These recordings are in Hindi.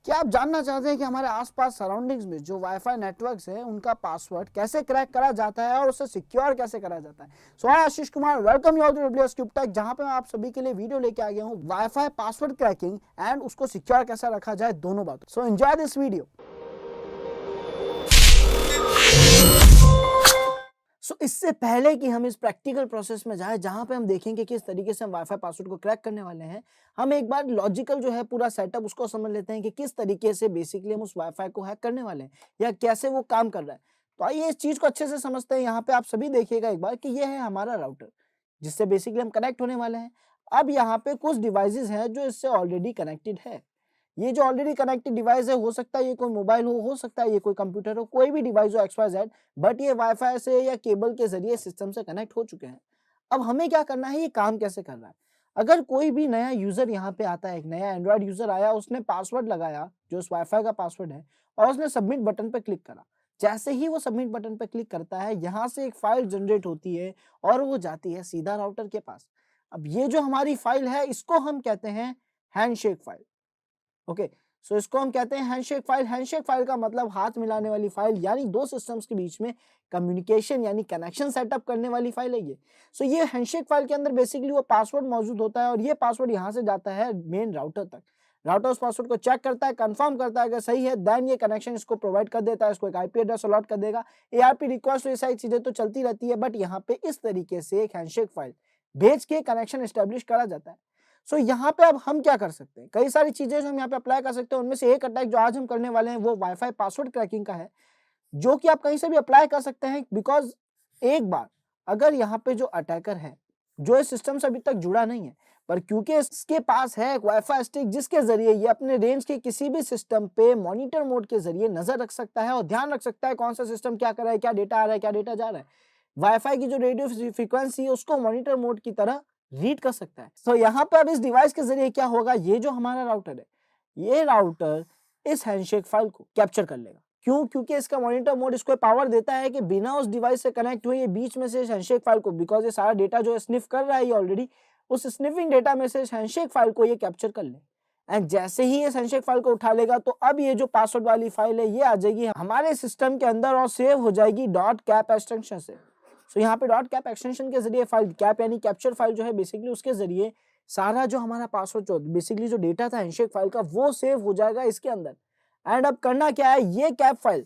क्या आप जानना चाहते हैं कि हमारे आसपास सराउंडिंग्स में जो वाईफाई नेटवर्क्स हैं उनका पासवर्ड कैसे क्रैक करा जाता है और उसे सिक्योर कैसे करा जाता है? So I Ashish Kumar, welcome you all to WS cube tech, जहां पे मैं आप सभी के लिए वीडियो लेके आ गया हूं वाईफाई पासवर्ड क्रैकिंग एंड उसको सिक्योर कैसे रखा जाए, दोनों बातों। So enjoy this video. इससे पहले कि हम इस प्रैक्टिकल प्रोसेस में जाए जहां पे हम देखेंगे किस तरीके से हम वाईफाई पासवर्ड को क्रैक करने वाले हैं, हम एक बार लॉजिकल जो है पूरा सेटअप उसको समझ लेते हैं कि किस तरीके से बेसिकली हम उस वाईफाई को हैक करने वाले हैं या कैसे वो काम कर रहा है। तो आइए इस चीज को अच्छे से समझते हैं। यहाँ पे आप सभी देखिएगा एक बार कि ये है हमारा राउटर जिससे बेसिकली हम कनेक्ट होने वाले हैं। अब यहाँ पे कुछ डिवाइसेस हैं जो इससे ऑलरेडी कनेक्टेड है। ये जो ऑलरेडी कनेक्टेड डिवाइस है, हो सकता है ये कोई मोबाइल हो सकता है ये कोई कंप्यूटर हो, कोई भी डिवाइस हो XYZ, बट ये वाईफाई से या केबल के जरिए सिस्टम से कनेक्ट हो चुके हैं। अब हमें क्या करना है, ये काम कैसे कर रहा है। अगर कोई भी नया यूजर यहाँ पे आता है, एक नया एंड्रॉइड यूजर आया, उसने पासवर्ड लगाया जो उस वाईफाई का पासवर्ड है और उसने सबमिट बटन पे क्लिक करा। जैसे ही वो सबमिट बटन पे क्लिक करता है, यहाँ से एक फाइल जनरेट होती है और वो जाती है सीधा राउटर के पास। अब ये जो हमारी फाइल है इसको हम कहते हैं हैंडशेक फाइल। ओके, सो इसको हम कहते हैं हैंडशेक फाइल। हैंडशेक फाइल का मतलब हाथ मिलाने वाली फाइल, यानी दो सिस्टम्स के बीच में कम्युनिकेशन यानी कनेक्शन सेटअप करने वाली फाइल है ये। सो ये हैंडशेक फाइल के अंदर बेसिकली वो पासवर्ड मौजूद होता है और ये पासवर्ड यहाँ से जाता है मेन राउटर तक। राउटर उस पासवर्ड को चेक करता है, कंफर्म करता है अगर सही है, देन ये कनेक्शन इसको प्रोवाइड कर देता है, इसको एक आईपी एड्रेस अलॉट कर देगा। एआरपी रिक्वेस्ट, ये सारी चीजें तो चलती रहती है, बट यहाँ पे इस तरीके से एक हैंडशेक फाइल भेज के कनेक्शन एस्टेब्लिश करा जाता है। सो यहाँ पे अब हम क्या कर सकते हैं, कई सारी चीजें जो हम यहाँ पे अप्लाई कर सकते हैं। उनमें से एक अटैक जो आज हम करने वाले हैं वो वाईफाई पासवर्ड क्रैकिंग का है, जो कि आप कहीं से भी अप्लाई कर सकते हैं। बिकॉज एक बार अगर यहाँ पे जो अटैकर है जो इस सिस्टम से अभी तक जुड़ा नहीं है, पर क्योंकि इसके पास है एक वाईफाई स्टिक जिसके जरिए ये अपने रेंज के किसी भी सिस्टम पे मॉनिटर मोड के जरिए नजर रख सकता है और ध्यान रख सकता है कौन सा सिस्टम क्या कर रहा है, क्या डेटा आ रहा है, क्या डेटा जा रहा है। वाईफाई की जो रेडियो फ्रीक्वेंसी है उसको मॉनिटर मोड की तरह रीड कर सकता है। तो यहाँ पे अब इस डिवाइस के जरिए क्या होगा, ये जो हमारा राउटर है, ये राउटर इस हैंडशेक फाइल को कैप्चर कर लेगा। क्यों? क्योंकि इसका मॉनिटर मोड इसको पावर देता है कि बिना उस डिवाइस से कनेक्ट हुए ये बीच में से इस हैंडशेक फाइल को, बिकॉज ये सारा डेटा जो है स्निफ कर रहा है ये ऑलरेडी, उस स्निफिंग डेटा में से इस हैंडशेक फाइल को ये कैप्चर कर ले। एंड जैसे ही इस हैंडशेक फाइल को उठा लेगा तो अब ये जो पासवर्ड वाली फाइल है ये आ जाएगी हमारे सिस्टम के अंदर और सेव हो जाएगी डॉट कैप एक्सटेंशन से। सो यहाँ पे डॉट कैप एक्सटेंशन के जरिए फाइल कैप यानी कैप्चर फाइल जो है बेसिकली उसके जरिए सारा जो हमारा पासवर्ड जो बेसिकली जो डेटा था हैंडशेक फाइल का वो सेव हो जाएगा इसके अंदर। एंड अब करना क्या है, ये कैप फाइल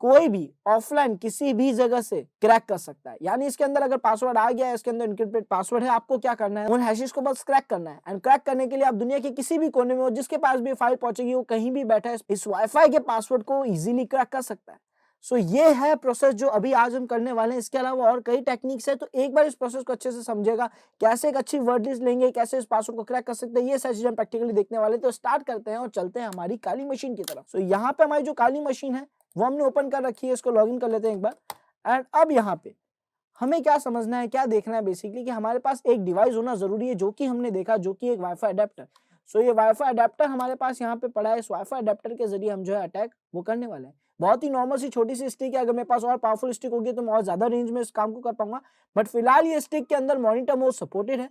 कोई भी ऑफलाइन किसी भी जगह से क्रैक कर सकता है। यानी इसके अंदर अगर पासवर्ड आ गया है, इसके अंदर इनक्रिप्टेड पासवर्ड है, आपको क्या करना है, उन हैशेस को बस क्रैक करना है। एंड क्रैक करने के लिए आप दुनिया के किसी भी कोने में हो, जिसके पास भी फाइल पहुंचेगी वो कहीं भी बैठा है इस वाईफाई के पासवर्ड को इजीली क्रैक कर सकता है। सो ये है प्रोसेस जो अभी आज हम करने वाले हैं। इसके अलावा और कई टेक्निक्स है, तो एक बार इस प्रोसेस को अच्छे से समझेगा, कैसे एक अच्छी वर्ड लिस्ट लेंगे, कैसे इस पासवर्ड को क्रैक कर सकते हैं, ये सारी चीजें हम प्रैक्टिकली देखने वाले। तो स्टार्ट करते हैं और चलते हैं हमारी काली मशीन की तरफ। सो यहाँ पे हमारी जो काली मशीन है वो हमने ओपन कर रखी है, इसको लॉगिन कर लेते हैं एक बार। एंड अब यहाँ पे हमें क्या समझना है, क्या देखना है बेसिकली कि हमारे पास एक डिवाइस होना जरूरी है, जो कि हमने देखा, जो कि एक वाईफाई अडेप्टर। सो ये वाईफाई अडेप्टर हमारे पास यहाँ पे पड़ा है। इस वाईफाई अडेप्टर के जरिए हम जो है अटैक वो करने वाले हैं। बहुत ही नॉर्मल सी छोटी सी स्टिक है, अगर मेरे पास और पावरफुल स्टिक होगी तो मैं और ज्यादा रेंज में इस काम को कर पाऊंगा, बट फिलहाल ये स्टिक के अंदर मॉनिटर मोड सपोर्टेड है।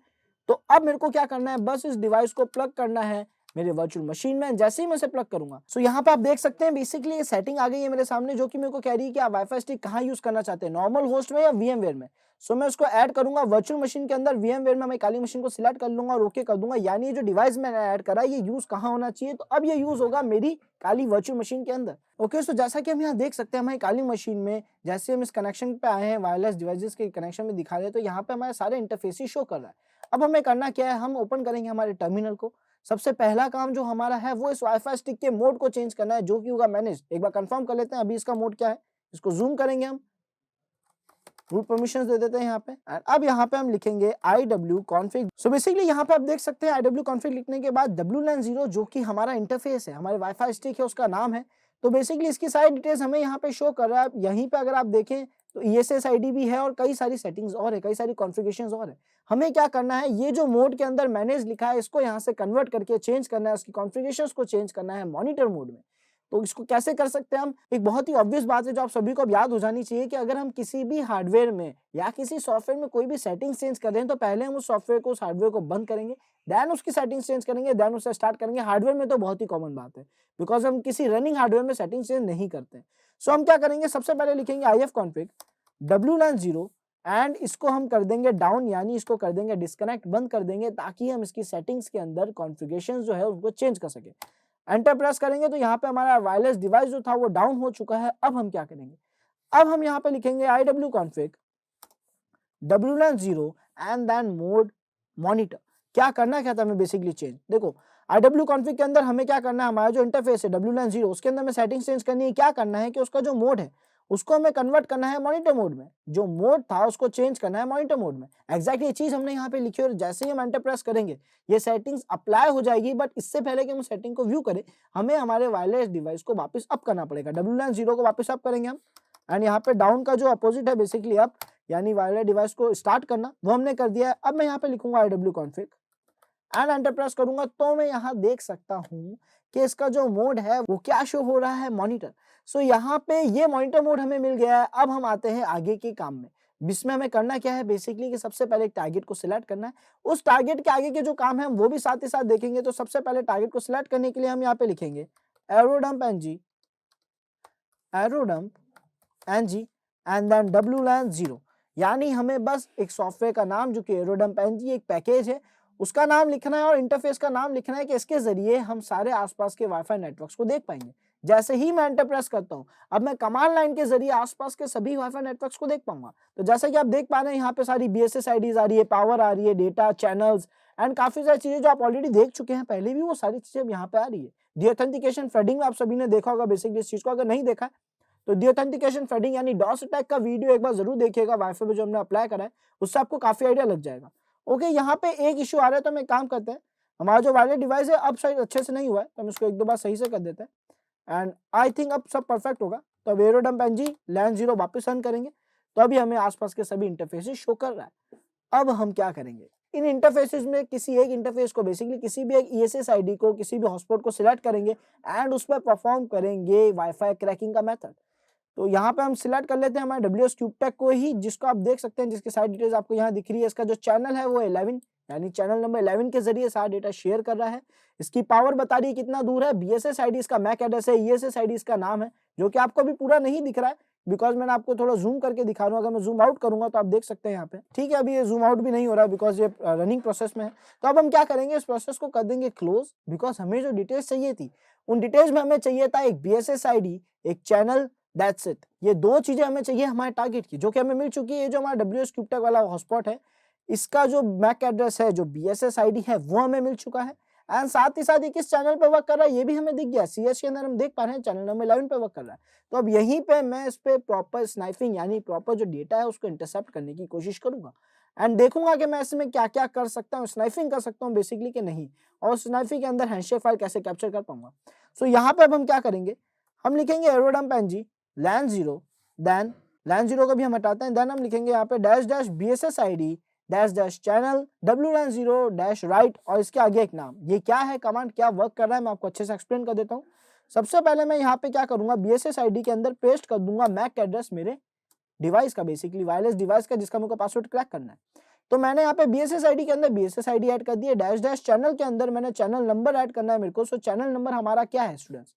तो अब मेरे को क्या करना है, बस इस डिवाइस को प्लग करना है मेरे वर्चुअल मशीन में। जैसे ही मैं इसे प्लग करूंगा, सो यहाँ पे आप देख सकते हैं बेसिकली ये सेटिंग आ गई है मेरे सामने, जो कि मेरे को कह रही है कि आप वाईफाई स्टिक कहाँ यूज करना चाहते हैं, नॉर्मल होस्ट में या VMware में। सो मैं उसको ऐड करूंगा वर्चुअल मशीन के अंदर। VMware में मैं काली मशीन को सिलेक्ट कर लूंगा और ओके कर दूंगा। यानी ये जो डिवाइस मैंने ऐड करा ये यूज कहाँ होना चाहिए, तो अब ये यूज होगा मेरी काली वर्चुअल मशीन के अंदर। ओके, सो जैसा कि हम यहाँ देख सकते हैं हमारी काली मशीन में जैसे हम इस कनेक्शन पे आए हैं, वायरलेस डिवाइसेस के कनेक्शन में दिखा रहे हैं, तो यहाँ पे हमारे सारे इंटरफेस शो कर रहा है। अब हमें करना क्या है, हम ओपन करेंगे हमारे टर्मिनल को। सबसे पहला काम जो हमारा है वो इस वाईफाई स्टिक के मोड को चेंज करना है, जो कि होगा मैनेज। एक बार कंफर्म कर लेते हैं अभी इसका मोड क्या है। इसको जूम करेंगे, हम रूट परमिशंस दे देते हैं यहाँ पे। एंड अब यहाँ पे हम लिखेंगे iw-config। सो बेसिकली यहाँ पे आप देख सकते हैं iw-config लिखने के बाद wlan0 जो कि हमारा इंटरफेस है, हमारे वाईफाई स्टिक है, उसका नाम है। तो बेसिकली इसकी सारी डिटेल्स हमें यहाँ पे शो कर रहा है। यहीं पे अगर आप देखें तो ESSID भी है और कई सारी सेटिंग्स और है, कई सारी कॉन्फ़िगरेशंस और है। हमें क्या करना है, ये जो मोड के अंदर मैनेज लिखा है इसको यहाँ से कन्वर्ट करके चेंज करना है, उसकी कॉन्फ़िगरेशंस को चेंज करना है मॉनिटर मोड में। तो इसको कैसे कर सकते हैं हम? एक बहुत ही ऑब्वियस बात है जो आप सभी को अब याद हो जानी चाहिए कि अगर हम किसी भी हार्डवेयर में या किसी सॉफ्टवेयर में कोई भी सेटिंग्स चेंज कर रहे हैं तो पहले हम उस सॉफ्टवेयर को, उस हार्डवेयर को बंद करेंगे, देन उसकी सेटिंग्स चेंज करेंगे, देन उसे स्टार्ट करेंगे। हार्डवेयर में तो बहुत ही कॉमन बात है, बिकॉज़ हम किसी रनिंग हार्डवेयर में सेटिंग्स चेंज नहीं करते हैं। सो हम क्या करेंगे, सबसे पहले लिखेंगे ifconfig wlan 0 एंड इसको हम कर देंगे डाउन, यानी इसको कर देंगे डिस्कनेक्ट, बंद कर देंगे, ताकि हम इसकी सेटिंग्स के अंदर कॉन्फ़िगरेशंस जो है उनको चेंज कर सकें। एंटर प्रेस करेंगे तो यहाँ पे हमारा वायरलेस डिवाइस जो था वो डाउन हो चुका है। अब हम क्या करेंगे, अब हम यहाँ पे लिखेंगे iwconfig wlan 0 and then mode monitor. क्या करना क्या था हमें बेसिकली चेंज, देखो iwconfig के अंदर हमें क्या करना है, हमारा जो इंटरफेस है wlan 0 उसके अंदर हमें सेटिंग्स चेंज करनी है। क्या करना है कि उसका जो मोड है उसको हमें कन्वर्ट करना है मॉनिटर मोड में, जो मोड था उसको चेंज करना है मॉनिटर मोड में। एग्जैक्टली ये चीज हमने यहाँ पे लिखी और जैसे ही हम एंटर प्रेस करेंगे ये सेटिंग्स अप्लाई हो जाएगी। बट इससे पहले कि हम सेटिंग को व्यू करें, हमें हमारे वायरलेस डिवाइस को वापस अप करना पड़ेगा। wlan 0 को वापस अप करेंगे हम, एंड यहाँ पे डाउन का जो अपोजिट है बेसिकली अप, यानी वायरलेस डिवाइस को स्टार्ट करना, वो हमने कर दिया है। अब मैं यहाँ पे लिखूंगा iwconfig एंड एंटर प्रेस करूंगा तो मैं यहाँ देख सकता हूँ कि इसका जो मोड है वो क्या शो हो रहा है, मॉनिटर। सो यहाँ पे ये मॉनिटर मोड हमें मिल गया है। अब हम आते हैं आगे के काम में। इसमें हमें करना क्या है बेसिकली कि सबसे पहले एक टारगेट को सिलेक्ट करना है। उस टारगेट के आगे के जो काम है वो भी साथ ही साथ देखेंगे। तो सबसे पहले टारगेट को सिलेक्ट करने के लिए हम यहाँ पे लिखेंगे एरोडम्प ng एंड देन wlan 0, यानी हमें बस एक सॉफ्टवेयर का नाम जो कि एरोडम्प ng एक पैकेज है उसका नाम लिखना है और इंटरफेस का नाम लिखना है कि इसके जरिए हम सारे आसपास के वाईफाई नेटवर्क्स को देख पाएंगे। जैसे ही मैं एंटर प्रेस करता हूं, अब मैं कमांड लाइन के जरिए आसपास के सभी वाईफाई नेटवर्क्स को देख पाऊंगा। तो जैसा कि आप देख पा रहे हैं यहाँ पे सारी BSS आईडीज आ रही है, पावर आ रही है, डेटा, चैनल्स एंड काफी सारी चीजें जो आप ऑलरेडी देख चुके हैं पहले भी, वो सारी चीजें यहाँ पे आ रही है। डीऑथेंटिकेशन थ्रेडिंग में आप सभी ने देखा होगा बेसिकली इस चीज को, अगर नहीं देखा है तो डीऑथेंटिकेशन थ्रेडिंग यानी डॉस अटैक का वीडियो एक बार जरूर देखिएगा वाईफाई पे जो हमने अप्लाई करा है, उससे आपको काफी आइडिया लग जाएगा। ओके, यहाँ पे एक इश्यू आ रहा है तो हम एक काम करते हैं, हमारा जो वायरलेस डिवाइस है अब शायद अच्छे से नहीं हुआ है तो हम इसको एक दो बार सही से कर देते हैं एंड आई थिंक अब सब परफेक्ट होगा। तो अब एरोडम्प ng LAN 0 वापस ऑन करेंगे तो अभी हमें आसपास के सभी इंटरफेसेस शो कर रहा है। अब हम क्या करेंगे, इन इंटरफेसेस में किसी एक इंटरफेस को बेसिकली किसी भी एक ESS आईडी को, किसी भी हॉटस्पॉट को सिलेक्ट करेंगे एंड उस पर परफॉर्म करेंगे वाईफाई क्रैकिंग का मेथड। तो यहाँ पे हम सिलेक्ट कर लेते हैं हमारे WS क्यूबटेक को ही, जिसको आप देख सकते हैं, जिसकी सारी डिटेल्स आपको यहाँ दिख रही है। इसका जो चैनल है वो 11, यानी चैनल नंबर 11 के जरिए सारा डेटा शेयर कर रहा है। इसकी पावर बता रही है कितना दूर है, BSS आईडी इसका मैक एड्रेस है, ESS आईडी इसका नाम है, जो कि आपको अभी पूरा नहीं दिख रहा है बिकॉज मैंने आपको थोड़ा जूम करके दिखा रहा हूँ। अगर मैं जूम आउट करूंगा तो आप देख सकते हैं यहाँ पे, ठीक है। अभी ये जूम आउट भी नहीं हो रहा है बिकॉज ये रनिंग प्रोसेस में है। तो अब हम क्या करेंगे, इस प्रोसेस को कर देंगे क्लोज, बिकॉज हमें जो डिटेल्स चाहिए थी उन डिटेल्स में हमें चाहिए था एक BSS आईडी, एक चैनल, दैट्स इट। ये दो चीजें हमें चाहिए हमारे टारगेट की, जो कि हमें मिल चुकी है। जो हमारा WS क्यूबटेक वाला हॉटस्पॉट है, इसका जो मैक एड्रेस है, जो BSS आईडी है, वो हमें मिल चुका है एंड साथ ही साथ ये किस चैनल पे वर्क कर रहा है ये भी हमें दिख गया। CS के अंदर हम देख पा रहे हैं चैनल नंबर 11 पे वर्क कर रहा है। तो अब यहीं पे मैं इस पे प्रॉपर स्नाइपिंग यानी प्रॉपर जो डेटा है उसको इंटरसेप्ट करने की कोशिश करूंगा एंड देखूंगा कि मैं इसमें क्या क्या कर सकता हूँ, स्नाइपिंग कर सकता हूँ बेसिकली कि नहीं, और स्नाइपिंग के अंदर हैंडशेक फाइल कैसे कैप्चर कर पाऊंगा। सो यहाँ पे अब हम क्या करेंगे, हम लिखेंगे एरोडम्प ng LAN 0, देन LAN 0 को भी हम हटाते हैं, देन हम लिखेंगे यहाँ पे --BSS ID --channel wlan 0 right और इसके आगे एक नाम। ये क्या है, कमांड क्या वर्क कर रहा है, मैं आपको अच्छे से एक्सप्लेन कर देता हूँ। सबसे पहले मैं यहाँ पे क्या करूंगा, BSS आईडी के अंदर पेस्ट कर दूंगा मैक एड्रेस मेरे डिवाइस का, बेसिकली वायरलेस डिवाइस का, जिसका मुझे पासवर्ड क्रैक करना है। तो मैंने यहाँ पे BSS आईडी के अंदर BSS आईडी ऐड कर दिया, -- चैनल के अंदर मैंने चैनल नंबर ऐड करना है मेरे को। सो चैनल नंबर हमारा क्या है स्टूडेंट्स,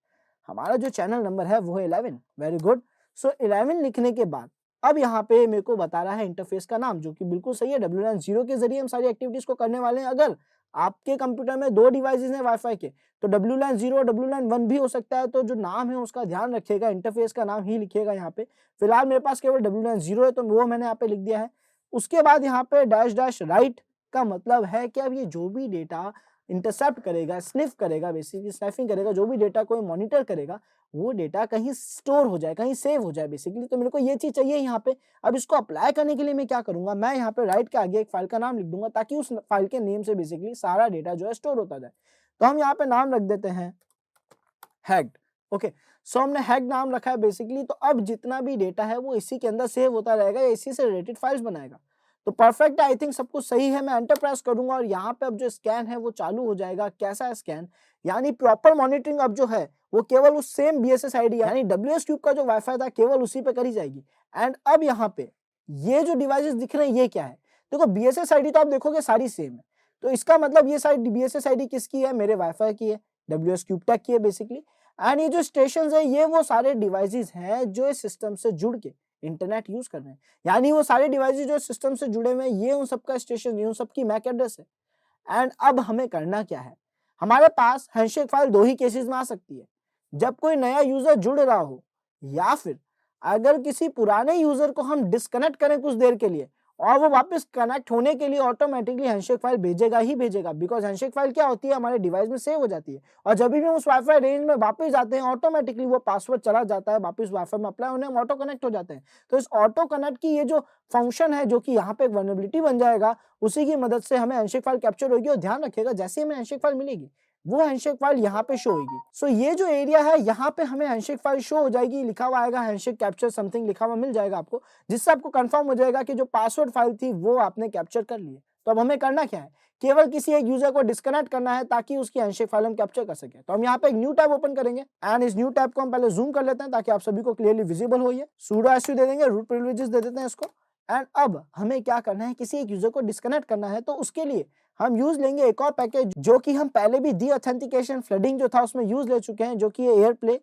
हमारा जो चैनल नंबर है वो है 11। Very good. सो 11 लिखने के बाद अब यहाँ पे मेरे को बता रहा है इंटरफेस का नाम, जो कि बिल्कुल सही है। wlan 0 के जरिए हम सारी एक्टिविटीज को करने वाले हैं। अगर आपके कंप्यूटर में दो डिवाइसेस हैं वाईफाई के तो wlan 0 और wlan 1 भी हो सकता है। तो जो नाम है उसका ध्यान रखिएगा, इंटरफेस का नाम ही लिखिएगा यहाँ पे। फिलहाल मेरे पास केवल wlan 0 है तो वो मैंने यहाँ पे लिख दिया है। उसके बाद यहाँ पे -- राइट का मतलब है कि अब ये जो भी डेटा इंटरसेप्ट करेगा, स्निफ करेगा, बेसिकली स्नैफिंग करेगा, जो भी डेटा कोई मॉनिटर करेगा वो डेटा कहीं स्टोर हो जाए, कहीं सेव हो जाए बेसिकली। तो मेरे को ये चीज चाहिए यहाँ पे। अब इसको अप्लाई करने के लिए मैं क्या करूंगा, मैं यहाँ पे राइट के आगे एक फाइल का नाम लिख दूंगा ताकि उस फाइल के नेम से बेसिकली सारा डेटा जो है स्टोर होता जाए। तो हम यहाँ पे नाम रख देते हैं हैक्ड। ओके, सो हमने हैक्ड नाम रखा है बेसिकली। तो अब जितना भी डेटा है वो इसी के अंदर सेव होता रहेगा या इसी से रिलेटेड फाइल्स बनाएगा। तो परफेक्ट आई थिंक सब कुछ सही है। मैं एंटर प्रेस करूंगा और यहाँ पे अब जो स्कैन है वो चालू हो जाएगा। कैसा स्कैन, यानी प्रॉपर मॉनिटरिंग अब जो है वो केवल उस सेम BSS आईडी यानी WS क्यूब का जो वाईफाई था केवल उसी पे करी जाएगी। एंड अब यहाँ पे ये जो डिवाइसेस दिख रहे हैं ये क्या है, देखो BSS आईडी तो आप देखोगे सारी सेम है, तो इसका मतलब ये सारी BSS आईडी किसकी है, मेरे वाईफाई की है, WS क्यूब टेक की है बेसिकली। एंड ये जो स्टेशन है ये वो सारे डिवाइसेस हैं जो इस सिस्टम से जुड़ के इंटरनेट यूज कर रहे हैं, यानी वो सारे डिवाइसेस जो सिस्टम से जुड़े हुए हैं ये उन सबका स्टेशन, ये उन सबकी मैक एड्रेस है। एंड अब हमें करना क्या है, हमारे पास हैंडशेक फाइल दो ही केसेस में आ सकती है, जब कोई नया यूजर जुड़ रहा हो या फिर अगर किसी पुराने यूजर को हम डिस्कनेक्ट करें कुछ देर के लिए और वो वापस कनेक्ट होने के लिए ऑटोमेटिकली हैंडशेक फाइल भेजेगा ही भेजेगा, बिकॉज हैंडशेक फाइल क्या होती है हमारे डिवाइस में सेव हो जाती है और जब भी हम उस वाईफाई रेंज में वापस जाते हैं ऑटोमेटिकली वो पासवर्ड चला जाता है, वापस वाईफाई में अप्लाई होने हम ऑटो कनेक्ट हो जाते हैं। तो इस ऑटो कनेक्ट की ये जो फंक्शन है जो कि यहाँ पे एक वल्नरेबिलिटी बन जाएगा, उसी की मदद से हमें हैंडशेक फाइल कैप्चर होगी और ध्यान रखिएगा जैसे ही हमें हैंडशेक फाइल मिलेगी वो हैंडशेक फाइल यहाँ पे शो होगी। सो ये जो एरिया है यहाँ पे हमें हैंडशेक फाइल शो हो जाएगी, लिखा हुआ आएगा हैंडशेक कैप्चर समथिंग लिखा हुआ मिल जाएगा आपको, जिससे आपको कंफर्म हो जाएगा कि जो पासवर्ड फाइल थी वो आपने कैप्चर कर ली है। तो अब हमें करना क्या है, केवल किसी एक यूजर को डिस्कनेक्ट करना है ताकि उसकी हैंडशेक फाइल हम कैप्चर कर सके। तो हम यहाँ पे एक न्यू टैब ओपन करेंगे एंड इस न्यू टैब को हम पहले जूम कर लेते हैं ताकि आप सभी को क्लियरली विजिबल हो। ये sudo su दे देंगे, रूट प्रिविलेजेस दे देते हैं इसको। एंड अब हमें क्या करना है, किसी एक यूजर को डिस्कनेक्ट करना है, तो उसके लिए हम यूज लेंगे एक और पैकेज जो कि हम पहले भी डी ऑथेंटिकेशन फ्लडिंग जो था उसमें यूज ले चुके हैं, जो कि एयरप्ले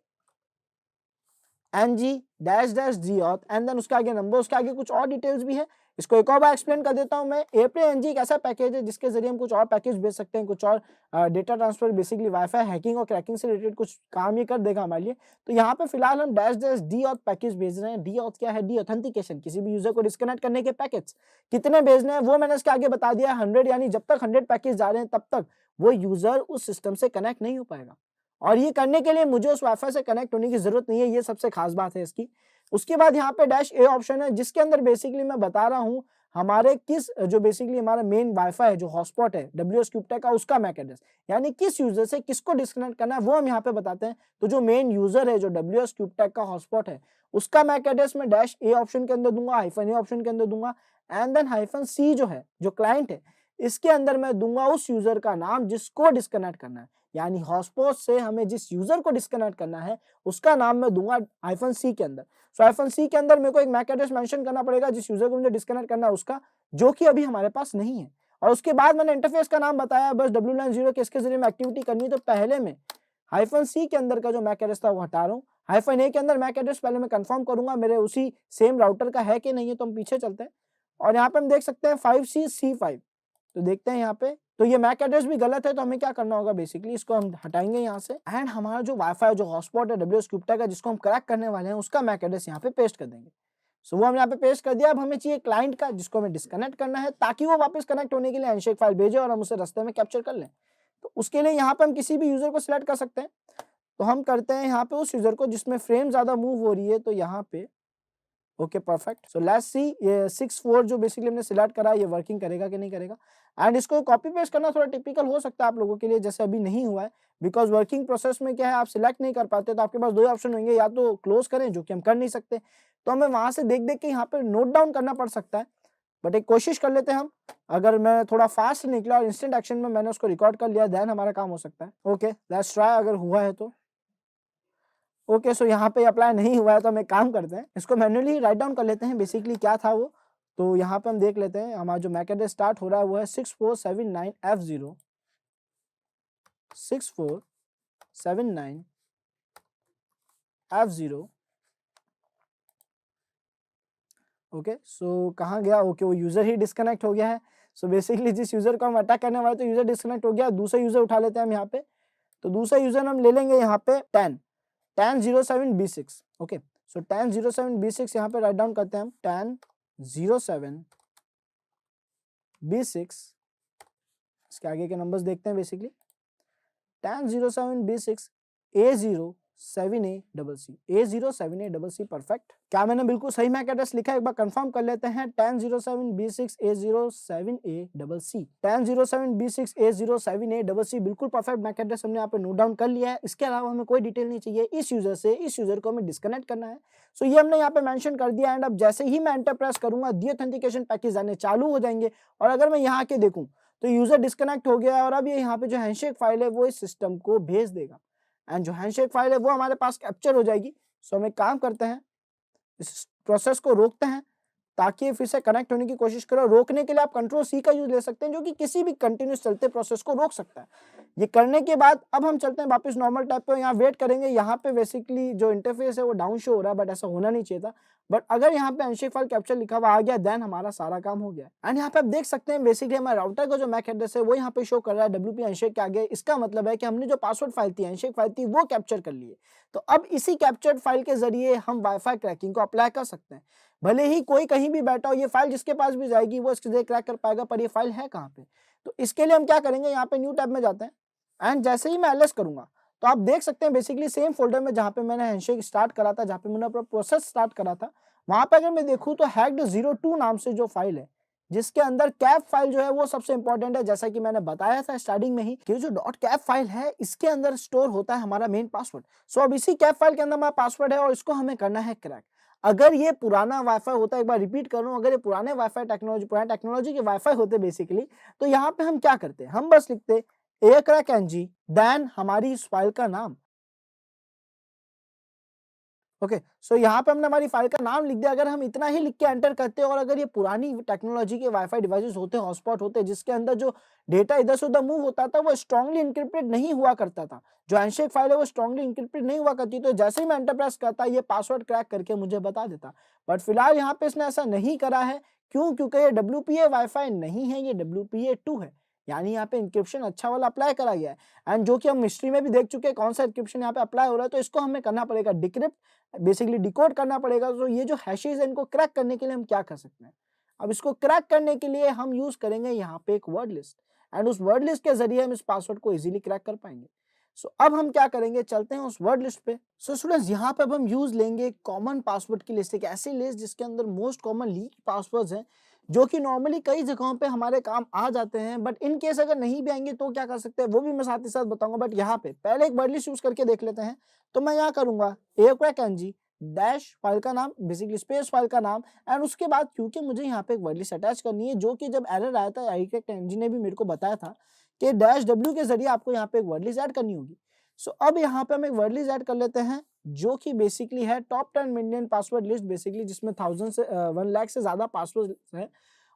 ng-g-auth एंड देन उसके आगे नंबर, उसके आगे कुछ और डिटेल्स भी है। इसको एक और बार एक्सप्लेन कर देता हूं मैं। एयरप्ले ng एक ऐसा पैकेज है जिसके जरिए हम कुछ और पैकेज भेज सकते हैं, कुछ और data transfer, basically wifi hacking और क्रैकिंग से रिलेटेड कुछ काम ये कर देगा हमारे लिए। तो यहाँ पे फिलहाल हम -d-auth पैकेज भेज रहे हैं। d-auth क्या है, डी ऑथेंटिकेशन, किसी भी यूजर को डिस्कनेक्ट करने के पैकेज कितने भेजने हैं वो मैंने इसके आगे बता दिया, 100, यानी जब तक 100 पैकेज जा रहे हैं तब तक वो यूजर उस सिस्टम से कनेक्ट नहीं हो पाएगा। और ये करने के लिए मुझे उस वाईफाई से कनेक्ट होने की जरूरत नहीं है, ये सबसे खास बात है इसकी। उसके बाद यहाँ पे -a ऑप्शन है जिसके अंदर बेसिकली मैं बता रहा हूँ हमारे किस जो बेसिकली हमारा मेन वाईफाई है जो हॉटस्पॉट है WS क्यूब टेक का उसका मैक एड्रेस, यानी किस यूजर से किसको डिस्कनेक्ट करना है वो हम यहाँ पे बताते हैं। तो जो मेन यूजर है जो WS क्यूब टेक का हॉटस्पॉट है उसका मैक एड्रेस मैं -a ऑप्शन के अंदर दूंगा, -a ऑप्शन के अंदर दूंगा एंड देन -c जो है जो क्लाइंट है इसके अंदर मैं दूंगा उस यूजर का नाम जिसको डिस्कनेक्ट करना है, यानी हॉटस्पॉट से हमें जिस यूजर को डिस्कनेक्ट करना है उसका नाम मैं दूंगा -c के अंदर। सो -c के अंदर मेरे को एक मैक एड्रेस मेंशन करना पड़ेगा जिस यूजर को मुझे डिस्कनेक्ट करना है उसका, जो कि अभी हमारे पास नहीं है। और उसके बाद मैंने इंटरफेस का नाम बताया, बस WLAN 0 के इसके जरिए में एक्टिविटी करनी है। तो पहले में -c के अंदर का जो मैक एड्रेस था वो हटा रहा हूँ, -a के अंदर मैक एड्रेस पहले मैं कंफर्म करूंगा मेरे उसी सेम राउटर का है कि नहीं है। तो हम पीछे चलते हैं और यहाँ पे हम देख सकते हैं 5C-C5, तो देखते हैं यहाँ पे, तो ये मैक एड्रेस भी गलत है। तो हमें क्या करना होगा, बेसिकली इसको हम हटाएंगे यहाँ से एंड हमारा जो वाईफाई जो हॉटस्पॉट है WS क्यूब टेक का जिसको हम क्रैक करने वाले हैं उसका मैक एड्रेस यहाँ पे पेस्ट कर देंगे। सो वो हम यहाँ पे पेस्ट कर दिया। अब हमें चाहिए क्लाइंट का जिसको हमें डिस्कनेक्ट करना है ताकि वो वापस कनेक्ट होने के लिए हैंडशेक फाइल भेजे और हम उसे रास्ते में कैप्चर कर लें। तो उसके लिए यहाँ पे हम किसी भी यूजर को सिलेक्ट कर सकते हैं। तो हम करते हैं यहाँ पे उस यूजर को जिसमें फ्रेम ज्यादा मूव हो रही है, तो यहाँ पे okay perfect. So let's see ये 64 जो बेसिकली हमने सिलेक्ट करा ये वर्किंग करेगा कि नहीं करेगा। एंड इसको कॉपी पेस्ट करना थोड़ा टिपिकल हो सकता है आप लोगों के लिए, जैसे अभी नहीं हुआ है, बिकॉज वर्किंग प्रोसेस में क्या है आप सिलेक्ट नहीं कर पाते, तो आपके पास दो ऑप्शन होंगे, या तो क्लोज करें जो कि हम कर नहीं सकते, तो हमें वहां से देख देख के यहाँ पे नोट डाउन करना पड़ सकता है। बट एक कोशिश कर लेते हैं हम, अगर मैं थोड़ा फास्ट निकला और इंस्टेंट एक्शन में मैंने उसको रिकॉर्ड कर लिया देन हमारा काम हो सकता है। ओके लेट्स ट्राई, अगर हुआ है तो ओके। सो यहाँ पे अप्लाई नहीं हुआ है तो हम एक काम करते हैं, इसको मैन्युअली राइट डाउन कर लेते हैं बेसिकली क्या था वो। तो यहाँ पे हम देख लेते हैं हमारा जो मैक एड्रेस स्टार्ट हो रहा है वो है 6479F0 6479F0। ओके सो कहाँ गया, ओके वो यूजर ही डिस्कनेक्ट हो गया है। सो बेसिकली जिस यूजर को हम अटैक करने वाले तो यूजर डिस्कनेक्ट हो गया, दूसरा यूजर उठा लेते हैं हम यहाँ पे। तो दूसरा यूजर हम ले लेंगे यहाँ पे 1007B6। ओके सो 1007B6 यहाँ पे राइट डाउन करते हैं हम 1007B6। इसके आगे के नंबर्स देखते हैं basically 1007B6 A0 A07A A07A perfect. क्या मैंने बिल्कुल सही मैक एड्रेस लिखा है? एक बार कंफर्म कर लेते हैं। 1007B6 A07A 1007B6 A07A बिल्कुल परफेक्ट मैक एड्रेस हमने यहाँ पे नोट डाउन कर लिया है। इसके अलावा हमें कोई डिटेल नहीं चाहिए। इस यूजर को हमें डिस्कनेक्ट करना है। सो ये हमने यहाँ पे मेंशन कर दिया। एंड अब जैसे ही मैं एंटर प्रेस करूंगा, दी ऑथेंटिकेशन पैकेज आने चालू हो जाएंगे। और अगर मैं यहाँ के देखूं तो यूजर डिस्कनेक्ट हो गया है और अब ये यहाँ पे जो हैंडशेक फाइल है वो इस सिस्टम को भेज देगा। एंड जो हैंडशेक फाइल है वो हमारे पास कैप्चर हो जाएगी। सो हम एक काम करते हैं, इस प्रोसेस को रोकते हैं ताकि ये फिर से कनेक्ट होने की कोशिश करो। रोकने के लिए आप कंट्रोल सी का यूज ले सकते हैं, जो कि किसी भी कंटिन्यूस चलते प्रोसेस को रोक सकता है। ये करने के बाद अब हम चलते हैं वापस नॉर्मल टैब पे। यहाँ वेट करेंगे। यहाँ पे बेसिकली जो इंटरफेस है वो डाउन शो हो रहा है, बट ऐसा होना नहीं चाहिए था। बट अगर यहाँ पे हैंडशेक फाइल कैप्चर लिखा हुआ आ गया, देन हमारा सारा काम हो गया। एंड यहाँ पे आप देख सकते हैं बेसिकली हमारे राउटर का जो मैक एड्रेस है वो यहाँ पे शो कर रहा है WP हैंडशेक के आगे। इसका मतलब है कि हमने जो पासवर्ड फाइल थी, हैंडशेक फाइल थी, वो कैप्चर कर ली है। तो अब इसी कैप्चर्ड फाइल के जरिए हम वाईफाई क्रैकिंग को अप्लाई कर सकते हैं। भले ही कोई कहीं भी बैठा हो, ये फाइल जिसके पास भी जाएगी वो इसके जरिए क्रैक कर पाएगा, पर ये फाइल है कहाँ पे? तो इसके लिए हम क्या करेंगे, यहाँ पे न्यू टैब में जाते हैं। एंड जैसे ही मैं एलएस करूंगा तो आप देख सकते हैं बेसिकली सेम फोल्डर में जहाँ पे मैंने हैंडशेक स्टार्ट करा था, जहाँ पे मैंने अपना प्रोसेस स्टार्ट करा था, वहां पे अगर मैं देखूं तो hacked02 नाम से जो फाइल है, जिसके अंदर कैप फाइल जो है वो सबसे इंपॉर्टेंट है। जैसा कि मैंने बताया था स्टार्टिंग में ही कि जो .cap फाइल है इसके अंदर स्टोर होता है हमारा मेन पासवर्ड। सो अब इसी कैप फाइल के अंदर हमारा पासवर्ड है और इसको हमें करना है क्रैक। अगर ये पुराना वाईफाई होता है, एक बार रिपीट कर रहा हूं, अगर ये पुराने वाईफाई टेक्नोलॉजी, पुराने टेक्नोलॉजी के वाईफाई होते बेसिकली, तो यहाँ पे हम क्या करते, हम बस लिखते acrackng देन हमारी इस फाइल का नाम। ओके, सो यहाँ पे हमने हमारी फाइल का नाम लिख दिया। अगर हम इतना ही लिख के एंटर करते हैं और अगर ये पुरानी टेक्नोलॉजी के वाईफाई डिवाइसेस होते हैं, हॉटस्पॉट होते हैं, जिसके अंदर जो डेटा इधर से उधर मूव होता था वो स्ट्रांगली इंक्रिप्टेड नहीं हुआ करता था, जो हैंडशेक फाइल है वो स्ट्रांगली इंक्रिप्टेड नहीं हुआ करती, तो जैसे ही मैं एंटर प्रेस करता ये पासवर्ड क्रैक करके मुझे बता देता। बट फिलहाल यहाँ पे इसने ऐसा नहीं करा है। क्यों? क्योंकि ये WPA वाईफाई नहीं है, ये WPA2 है। यानी यहाँ पे इंक्रिप्शन अच्छा वाला अप्लाई करा गया है। एंड जो कि हम हिस्ट्री में भी देख चुके हैं कौन सा इंक्रिप्शन यहाँ पे अप्लाई हो रहा है, तो इसको हमें करना पड़ेगा डिक्रिप्ट, बेसिकली डिकोड करना पड़ेगा। तो ये जो हैशेस है इनको क्रैक करने के लिए हम क्या कर सकते हैं, अब इसको क्रैक करने के लिए हम यूज करेंगे यहाँ पे एक वर्ड लिस्ट। एंड उस वर्ड लिस्ट के जरिए हम इस पासवर्ड को इजीली क्रैक कर पाएंगे। सो अब हम क्या करेंगे, चलते हैं उस वर्ड लिस्ट पे। सो स्टूडेंट्स, यहाँ पे अब हम यूज लेंगे कॉमन पासवर्ड की लिस्ट, एक ऐसी लिस्ट जिसके अंदर मोस्ट कॉमन लीक पासवर्ड्स हैं, जो कि नॉर्मली कई जगहों पे हमारे काम आ जाते हैं। बट इन केस अगर नहीं भी आएंगे तो क्या कर सकते हैं वो भी मैं साथ ही साथ बताऊंगा। बट यहाँ पे पहले एक वर्ड लिस्ट यूज करके देख लेते हैं। तो मैं यहाँ करूंगा acrackng डैश फाइल का नाम, बेसिकली स्पेस फाइल का नाम। एंड उसके बाद क्योंकि मुझे यहाँ पे एक वर्ड लिस्ट अटैच करनी है, जो कि जब एरर आया था acrackng ने भी मेरे को बताया था कि -w के जरिए आपको यहाँ पे एक वर्ड लिस्ट ऐड करनी होगी। सो अब यहाँ पे हम एक वर्ड लिस्ट ऐड कर लेते हैं, जो कि बेसिकली है top 10 million password list, basically जिसमें 1 लाख से ज्यादा पासवर्ड है।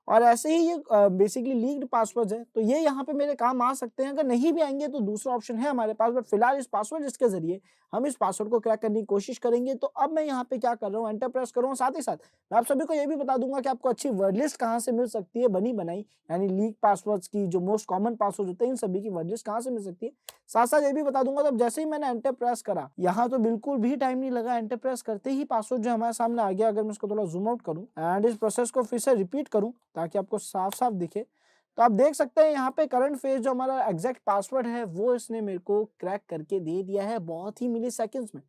और ऐसे ही ये बेसिकली लीक्ड पासवर्ड है, तो ये यहाँ पे मेरे काम आ सकते हैं। अगर नहीं भी आएंगे तो दूसरा ऑप्शन है हमारे पास। बट फिलहाल इस पासवर्ड लिस्ट के जरिए हम इस पासवर्ड को क्रैक करने की कोशिश करेंगे। तो अब मैं यहाँ पे क्या कर रहा हूँ, एंटर प्रेस कर रहा हूँ। साथ ही साथ मैं आप सभी को ये भी बता दूंगा कि आपको अच्छी वर्ड लिस्ट कहाँ से मिल सकती है, बनी बनाई, यानी लीक पासवर्ड्स की, जो मोस्ट कॉमन पासवर्ड होते हैं, इन सभी की वर्ड लिस्ट कहाँ से मिल सकती है, साथ साथ ये भी बता दूंगा। तो जैसे ही मैंने एंटर प्रेस करा, यहाँ तो बिल्कुल भी टाइम नहीं लगा, एंटर प्रेस करते ही पासवर्ड जो हमारे सामने आ गया। अगर मैं इसको थोड़ा जूम आउट करूँ एंड इस प्रोसेस को फिर से रिपीट करूँ ताकि आपको साफ साफ दिखे, तो आप देख सकते हैं यहाँ पे करंट फेज जो हमारा एग्जैक्ट पासवर्ड है वो इसने मेरे को क्रैक करके दे दिया है बहुत ही मिली सेकेंड्स में।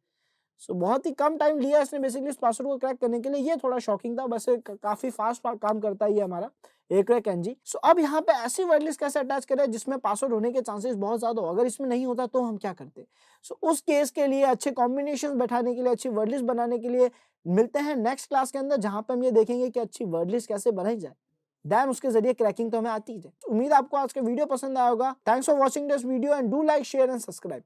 सो बहुत ही कम टाइम लिया इसने बेसिकली इस पासवर्ड को क्रैक करने के लिए। ये थोड़ा शॉकिंग था, वैसे काफी फास्ट काम करता है ये हमारा acrackng। सो अब यहाँ पे ऐसी वर्ड लिस्ट कैसे अटैच करें जिसमें पासवर्ड होने के चांसेस बहुत ज्यादा हो। अगर इसमें नहीं होता तो हम क्या करते। सो उस केस के लिए अच्छे कॉम्बिनेशन बैठाने के लिए, अच्छी वर्ड लिस्ट बनाने के लिए मिलते हैं नेक्स्ट क्लास के अंदर, जहां पे हम ये देखेंगे कि अच्छी वर्ड लिस्ट कैसे बनाई जाए। देन उसके जरिए क्रैकिंग तो हमें आती है। उम्मीद आपको आज का वीडियो पसंद आया होगा। Thanks for watching this video and do like, share and subscribe.